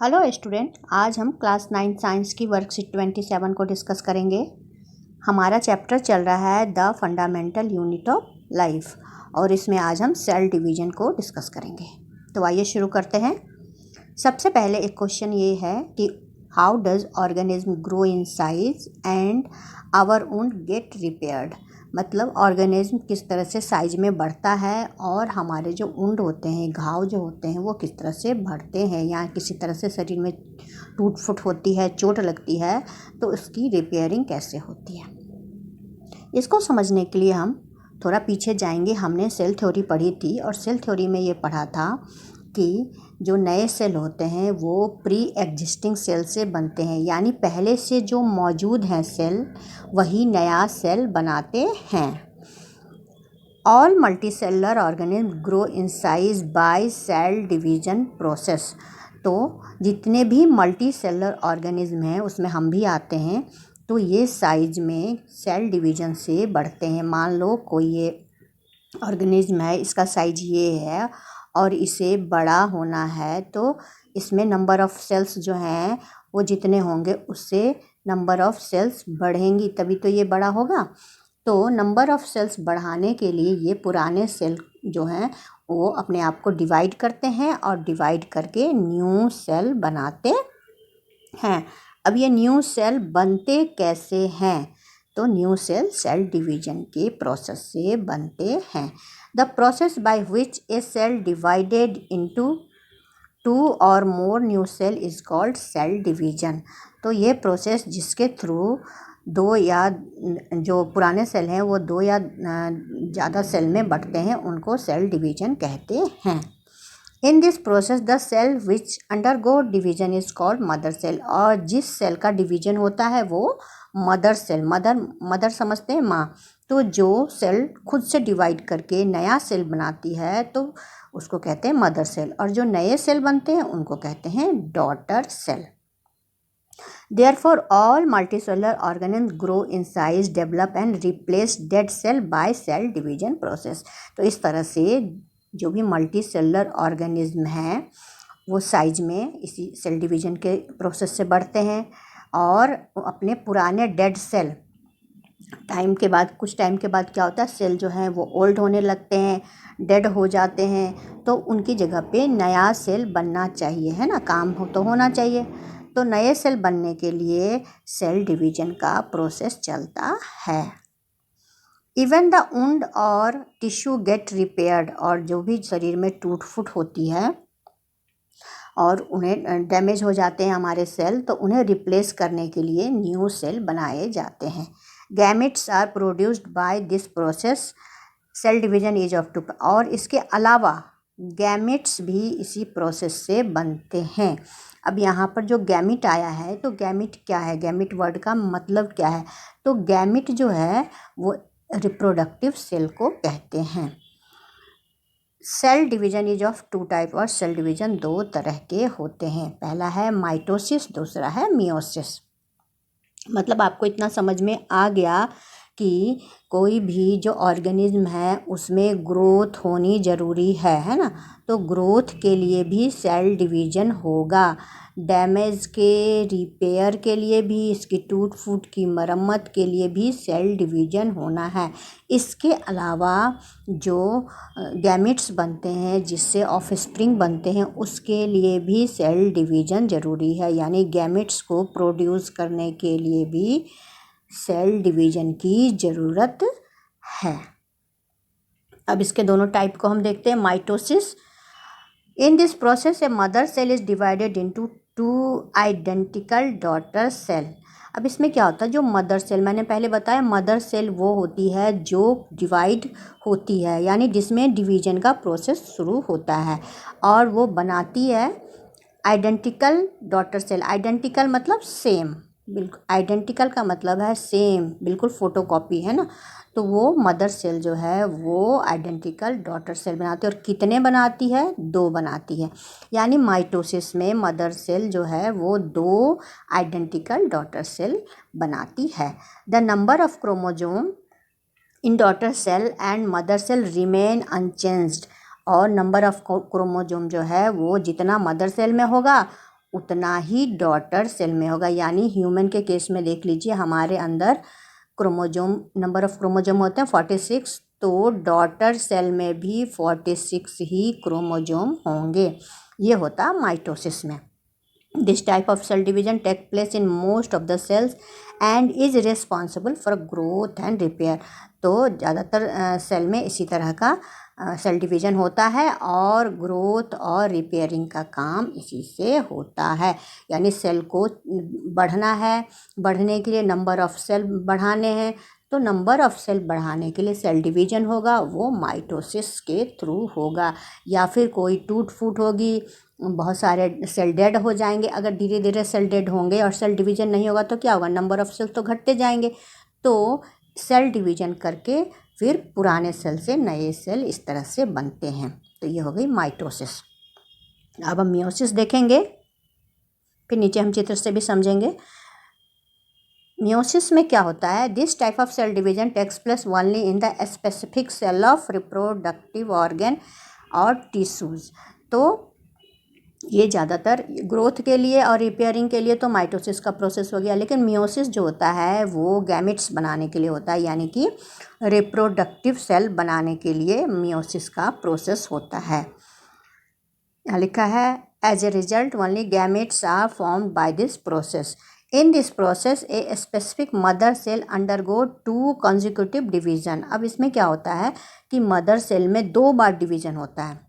Hello student, आज हम class 9 science की वर्कशीट 27 को डिस्कस करेंगे। हमारा चैप्टर चल रहा है the fundamental unit of life और इसमें आज हम सेल डिवीजन को डिस्कस करेंगे। तो आइए शुरू करते हैं। सबसे पहले एक क्वेश्चन ये है कि how does organism grow in size and our wound get repaired. मतलब ऑर्गेनिज्म किस तरह से साइज में बढ़ता है और हमारे जो वुंड होते हैं, घाव जो होते हैं, वो किस तरह से बढ़ते हैं या किसी तरह से शरीर में टूट फुट होती है, चोट लगती है, तो उसकी रिपेयरिंग कैसे होती है। इसको समझने के लिए हम थोड़ा पीछे जाएंगे। हमने सेल थ्योरी पढ़ी थी और सेल थ्योरी में ये पढ़ा था कि जो नए सेल होते हैं वो प्री एग्जिस्टिंग सेल से बनते हैं, यानी पहले से जो मौजूद हैं सेल वही नया सेल बनाते हैं। All multicellular organism grow in size by cell division process. तो जितने भी मल्टीसेलुलर ऑर्गेनिज्म हैं उसमें हम भी आते हैं, तो ये साइज में सेल डिवीजन से बढ़ते हैं। मान लो कोई ये ऑर्गेनिज्म है, इसका साइज ये है और इसे बड़ा होना है, तो इसमें नंबर ऑफ़ सेल्स जो हैं वो जितने होंगे उससे नंबर ऑफ़ सेल्स बढ़ेंगी, तभी तो ये बड़ा होगा। तो नंबर ऑफ़ सेल्स बढ़ाने के लिए ये पुराने सेल जो हैं वो अपने आप को डिवाइड करते हैं और डिवाइड करके न्यू सेल बनाते हैं। अब ये न्यू सेल बनते कैसे हैं? तो न्यू सेल डिवीजन के प्रोसेस से बनते हैं। The process by which a cell divided into 2 और more new cell is called cell division. तो ये प्रोसेस जिसके थ्रू दो या जो पुराने सेल हैं वो 2 या ज़्यादा सेल में बढ़ते हैं उनको सेल डिवीजन कहते हैं। In this process the cell which undergo division is called mother cell. और जिस सेल का डिवीजन होता है वो मदर सेल, मदर समझते हैं माँ, तो जो सेल खुद से डिवाइड करके नया सेल बनाती है तो उसको कहते हैं मदर सेल, और जो नए सेल बनते हैं उनको कहते हैं daughter cell. Therefore, all multicellular organisms grow in size, develop and replace dead cell by cell division process। तो इस तरह से जो भी मल्टी सेलुलर ऑर्गेनिज्म हैं वो साइज में इसी सेल डिवीजन के प्रोसेस से बढ़ते हैं और अपने पुराने डेड सेल कुछ टाइम के बाद क्या होता है, सेल जो है वो ओल्ड होने लगते हैं, डेड हो जाते हैं, तो उनकी जगह पे नया सेल बनना चाहिए, है ना, काम हो तो होना चाहिए। तो नए सेल बनने के लिए सेल डिवीजन का प्रोसेस चलता है। इवन द वुंड और टिश्यू गेट रिपेयर्ड। और जो भी शरीर में टूट फुट होती है और उन्हें डैमेज हो जाते हैं हमारे सेल, तो उन्हें रिप्लेस करने के लिए न्यू सेल बनाए जाते हैं। Gametes are produced by this process. Cell division is of 2। और इसके अलावा गैमेट्स भी इसी प्रोसेस से बनते हैं। अब यहाँ पर जो गैमिट आया है, तो गैमिट क्या है, गैमिट वर्ड का मतलब क्या है? तो गैमिट जो है वो रिप्रोडक्टिव सेल को कहते हैं। Cell division is of 2 type. और सेल डिवीजन 2 तरह के होते हैं। पहला है माइटोसिस, दूसरा है मियोसिस। मतलब आपको इतना समझ में आ गया कि कोई भी जो ऑर्गेनिज्म है उसमें ग्रोथ होनी ज़रूरी है ना। तो ग्रोथ के लिए भी सेल डिवीजन होगा, डैमेज के रिपेयर के लिए भी, इसकी टूट फूट की मरम्मत के लिए भी सेल डिवीजन होना है। इसके अलावा जो गैमेट्स बनते हैं जिससे ऑफस्प्रिंग बनते हैं उसके लिए भी सेल डिवीजन ज़रूरी है, यानी गैमेट्स को प्रोड्यूस करने के लिए भी सेल डिवीजन की ज़रूरत है। अब इसके दोनों टाइप को हम देखते हैं। Mitosis, in this process a mother cell is divided into 2 identical daughter cell. अब इसमें क्या होता है, जो मदर सेल मैंने पहले बताया, मदर सेल वो होती है जो डिवाइड होती है, यानी जिसमें डिवीजन का प्रोसेस शुरू होता है और वो बनाती है आइडेंटिकल डॉटर सेल। आइडेंटिकल मतलब सेम, बिल्कुल आइडेंटिकल का मतलब है सेम, बिल्कुल फोटोकॉपी, है ना। तो वो मदर सेल जो है वो आइडेंटिकल डॉटर सेल बनाती है। और कितने बनाती है? 2 बनाती है। यानी माइटोसिस में मदर सेल जो है वो 2 आइडेंटिकल डॉटर सेल बनाती है। The number of chromosome in daughter cell and mother cell remain unchanged. और नंबर ऑफ क्रोमोजोम जो है वो जितना मदर सेल में होगा उतना ही डॉटर सेल में होगा। यानी ह्यूमन के केस में देख लीजिए, हमारे अंदर क्रोमोजोम, नंबर ऑफ क्रोमोजोम होते हैं 46, तो डॉटर सेल में भी 46 ही क्रोमोजोम होंगे। ये होता माइटोसिस में। This type of cell division take place in most of the cells and is responsible for growth and repair. तो ज़्यादातर सेल में इसी तरह का सेल डिवीजन होता है और ग्रोथ और रिपेयरिंग का काम इसी से होता है। यानी सेल को बढ़ना है, बढ़ने के लिए नंबर ऑफ सेल बढ़ाने हैं, तो नंबर ऑफ सेल बढ़ाने के लिए सेल डिवीजन होगा, वो माइटोसिस के थ्रू होगा। या फिर कोई टूट फूट होगी, बहुत सारे सेल डेड हो जाएंगे। अगर धीरे धीरे सेल डेड होंगे और सेल डिवीजन नहीं होगा तो क्या होगा, नंबर ऑफ सेल तो घटते जाएंगे। तो सेल डिवीजन करके फिर पुराने सेल से नए सेल इस तरह से बनते हैं। तो ये हो गई माइटोसिस। अब हम मियोसिस देखेंगे, फिर नीचे हम चित्र से भी समझेंगे। मियोसिस में क्या होता है, this type of cell division takes place only in the specific cell of reproductive organ और टिश्यूज। तो ये ज़्यादातर ग्रोथ के लिए और रिपेयरिंग के लिए तो माइटोसिस का प्रोसेस हो गया, लेकिन मियोसिस जो होता है वो गैमेट्स बनाने के लिए होता है, यानी कि रिप्रोडक्टिव सेल बनाने के लिए मियोसिस का प्रोसेस होता है। यहाँ लिखा है as a result only gametes are formed by this process. In this process a specific mother cell undergo 2 consecutive division. अब इसमें क्या होता है कि मदर सेल में 2 बार डिवीजन होता है,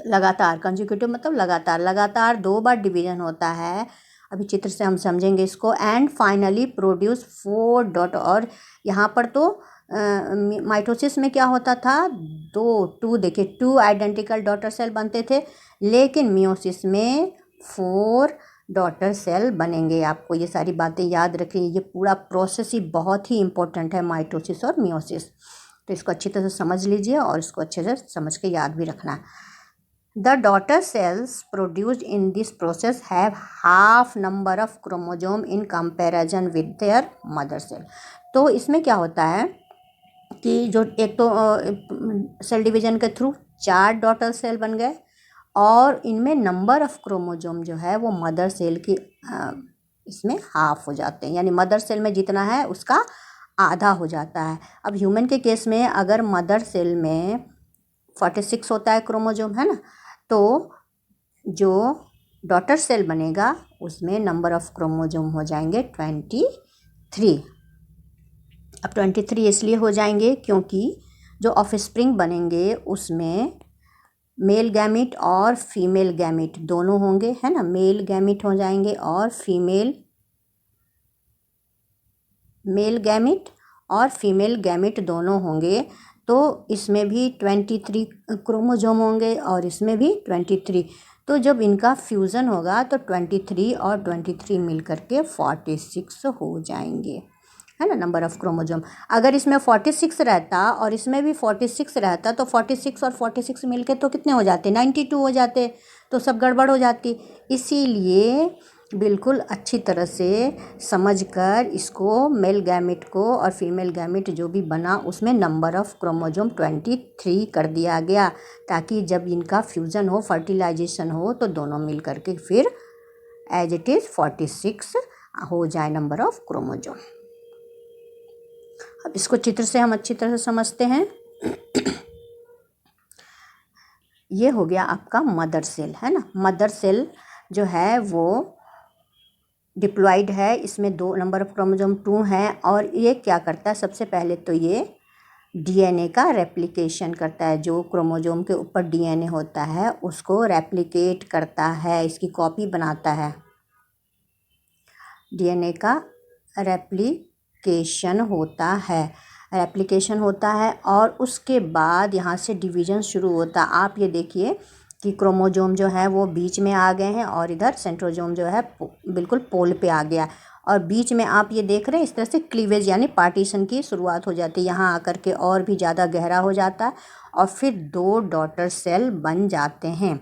लगातार। कंसेक्यूटिव मतलब लगातार 2 बार डिवीजन होता है। अभी चित्र से हम समझेंगे इसको। And finally produce 4 dot. और यहाँ पर तो माइटोसिस में क्या होता था, 2 देखिए 2 आइडेंटिकल डॉटर सेल बनते थे, लेकिन मियोसिस में 4 डॉटर सेल बनेंगे। आपको ये सारी बातें याद रखिए, ये पूरा प्रोसेस ही बहुत ही इंपॉर्टेंट है, माइटोसिस और मियोसिस। तो इसको अच्छी तरह से समझ लीजिए और इसको अच्छे से समझ के याद भी रखना। The daughter cells produced in this process have half number of chromosome in comparison with their mother cell। तो इसमें क्या होता है कि जो एक तो सेल डिवीजन के थ्रू 4 डॉटर सेल बन गए और इनमें नंबर ऑफ क्रोमोजोम जो है वो मदर सेल की इसमें हाफ हो जाते हैं, यानी मदर सेल में जितना है उसका आधा हो जाता है। अब ह्यूमन के केस में अगर मदर सेल में 46 होता है क्रोमोजोम, है ना, तो जो डॉटर सेल बनेगा उसमें नंबर ऑफ क्रोमोजोम हो जाएंगे 23। अब 23 इसलिए हो जाएंगे क्योंकि जो ऑफस्प्रिंग बनेंगे उसमें मेल गैमिट और फीमेल गैमिट दोनों होंगे, है ना। मेल गैमिट हो जाएंगे और मेल गैमिट और फीमेल गैमिट दोनों होंगे। तो इसमें भी 23 क्रोमोजोम होंगे और इसमें भी 23। तो जब इनका फ्यूज़न होगा तो 23 और 23 मिल करके 46 हो जाएंगे, है ना, नंबर ऑफ क्रोमोजोम। अगर इसमें 46 रहता और इसमें भी 46 रहता तो 46 और 46 मिल के तो कितने हो जाते, 92 हो जाते, तो सब गड़बड़ हो जाती। इसीलिए बिल्कुल अच्छी तरह से समझकर इसको मेल गैमिट को और फीमेल गैमिट जो भी बना उसमें नंबर ऑफ क्रोमोजोम 23 कर दिया गया, ताकि जब इनका फ्यूज़न हो, फर्टिलाइजेशन हो, तो दोनों मिल करके फिर एज इट इज़ 46 हो जाए नंबर ऑफ क्रोमोजोम। अब इसको चित्र से हम अच्छी तरह से समझते हैं। ये हो गया आपका मदर सेल, है ना। मदर सेल जो है वो डिप्लॉइड है, इसमें 2 नंबर ऑफ क्रोमोजोम 2 हैं और ये क्या करता है, सबसे पहले तो ये डीएनए का रेप्लिकेशन करता है। जो क्रोमोजोम के ऊपर डीएनए होता है उसको रेप्लिकेट करता है, इसकी कॉपी बनाता है। डीएनए का रेप्लिकेशन होता है और उसके बाद यहाँ से डिवीज़न शुरू होता है। आप ये देखिए कि क्रोमोजोम जो है वो बीच में आ गए हैं और इधर सेंट्रोजोम जो है बिल्कुल पोल पे आ गया, और बीच में आप ये देख रहे हैं इस तरह से क्लीवेज यानी पार्टीशन की शुरुआत हो जाती है। यहाँ आकर के और भी ज़्यादा गहरा हो जाता है और फिर 2 डॉटर सेल बन जाते हैं।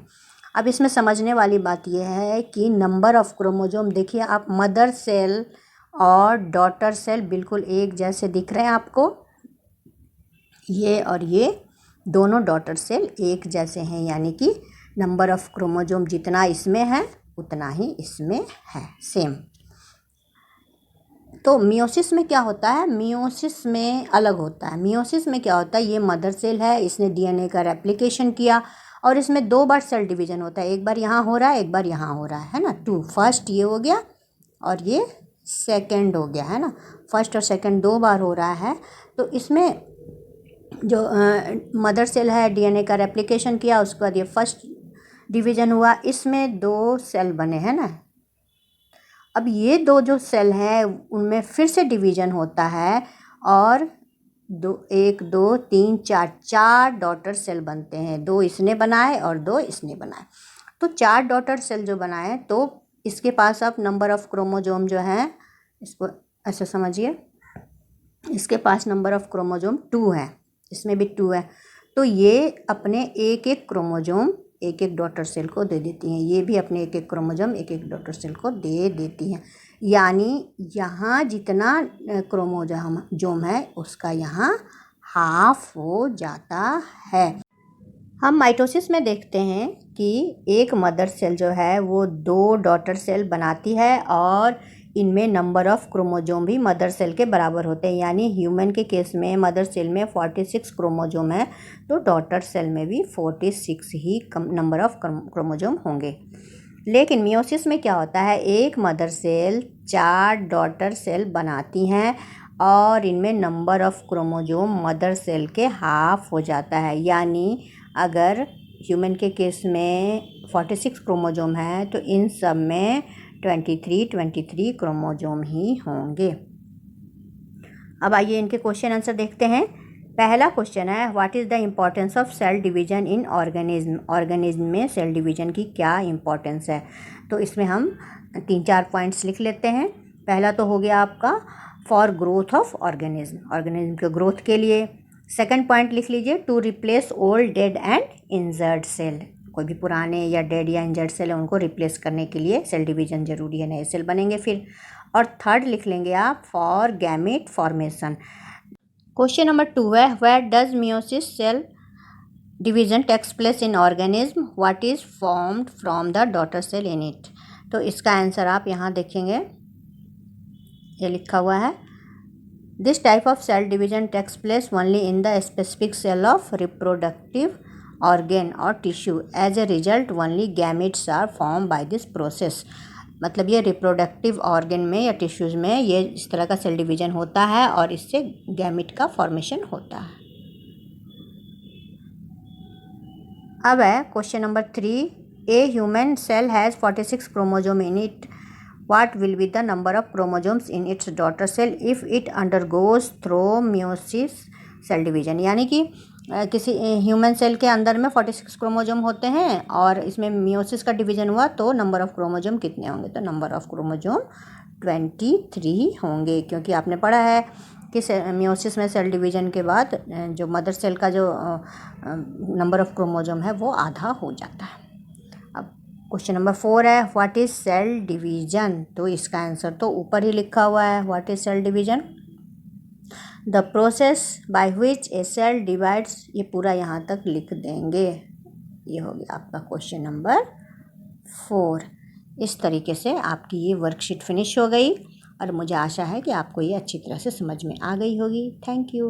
अब इसमें समझने वाली बात यह है कि नंबर ऑफ क्रोमोजोम देखिए आप, मदर सेल और डॉटर सेल बिल्कुल एक जैसे दिख रहे हैं आपको, ये और ये दोनों डॉटर सेल एक जैसे हैं, यानी कि नंबर ऑफ क्रोमोजोम जितना इसमें है उतना ही इसमें है, सेम। तो मियोसिस में क्या होता है, मियोसिस में अलग होता है। मियोसिस में क्या होता है, ये मदर सेल है, इसने डीएनए का रेप्लिकेशन किया और इसमें 2 बार सेल डिवीजन होता है, एक बार यहाँ हो रहा है, एक बार यहाँ हो रहा है ना, 2। फर्स्ट ये हो गया और ये सेकंड हो गया, है ना। फर्स्ट और सेकंड 2 बार हो रहा है। तो इसमें जो मदर सेल है, डीएनए का रेप्लिकेशन किया, उसके बाद ये फर्स्ट डिवीजन हुआ, इसमें 2 सेल बने, हैं ना। अब ये 2 जो सेल हैं उनमें फिर से डिवीजन होता है और 1 2 3 4 डॉटर सेल बनते हैं। 2 इसने बनाए और 2 इसने बनाए। तो 4 डॉटर सेल जो बनाए, तो इसके पास अब नंबर ऑफ क्रोमोजोम जो है, इसको ऐसे समझिए, इसके पास नंबर ऑफ क्रोमोजोम 2 है, इसमें भी 2 है। तो ये अपने एक एक क्रोमोजोम एक एक डॉटर सेल को दे देती हैं, ये भी अपने एक एक क्रोमोजोम एक एक डॉटर सेल को दे देती हैं। यानी यहाँ जितना क्रोमोजोम है उसका यहाँ हाफ हो जाता है। हम माइटोसिस में देखते हैं कि एक मदर सेल जो है वो 2 डॉटर सेल बनाती है और इनमें नंबर ऑफ क्रोमोजोम भी मदर सेल के बराबर होते हैं। यानी ह्यूमन के केस में मदर सेल में 46 क्रोमोजोम है, तो डॉटर सेल में भी 46 ही नंबर ऑफ क्रोमोजोम होंगे। लेकिन मियोसिस में क्या होता है, एक मदर सेल 4 डॉटर सेल बनाती हैं और इनमें number of chromosome mother cell के हाफ हो जाता है। यानी अगर ह्यूमन के केस में 46 क्रोमोजोम है तो इन सब में 23 क्रोमोजोम ही होंगे। अब आइए इनके क्वेश्चन आंसर देखते हैं। पहला क्वेश्चन है, what is the importance of cell division in organism. Organism में सेल डिवीजन की क्या इम्पोर्टेंस है। तो इसमें हम 3-4 पॉइंट्स लिख लेते हैं। पहला तो हो गया आपका for growth of organism, organism के ग्रोथ के लिए। सेकंड पॉइंट लिख लीजिए, to replace old dead and injured cell. कोई भी पुराने या डेड या इंजर्ड सेल है उनको रिप्लेस करने के लिए सेल डिवीजन जरूरी है, नए सेल बनेंगे फिर। और थर्ड लिख लेंगे आप for gamete formation. Question number 2 है, where does meiosis cell division takes place in organism, what is formed from the daughter cell in it. तो इसका आंसर आप यहाँ देखेंगे, ये लिखा हुआ है, this type of cell division takes place only in the specific cell of reproductive organ और tissue, as a result only gametes are form by this process. मतलब ये रिप्रोडक्टिव ऑर्गेन में या टिश्यूज़ में ये इस तरह का सेल डिवीजन होता है और इससे गैमेट का फॉर्मेशन होता है। अब है question number 3, a human cell has 46 chromosome in it, what will be the number of chromosomes in its daughter cell if it undergoes through meiosis cell division। यानी कि किसी ह्यूमन सेल के अंदर में 46 क्रोमोजोम होते हैं और इसमें मियोसिस का डिवीजन हुआ तो नंबर ऑफ क्रोमोजोम कितने होंगे। तो नंबर ऑफ क्रोमोजोम 23 होंगे, क्योंकि आपने पढ़ा है कि मियोसिस में सेल डिवीजन के बाद जो मदर सेल का जो नंबर ऑफ क्रोमोजोम है वो आधा हो जाता है। अब क्वेश्चन नंबर 4 है, व्हाट इज़ सेल डिवीजन। तो इसका आंसर तो ऊपर ही लिखा हुआ है, what is cell division, the process by which a cell divides. ये पूरा यहाँ तक लिख देंगे। ये हो गया आपका क्वेश्चन नंबर 4। इस तरीके से आपकी ये वर्कशीट फिनिश हो गई और मुझे आशा है कि आपको ये अच्छी तरह से समझ में आ गई होगी। Thank you.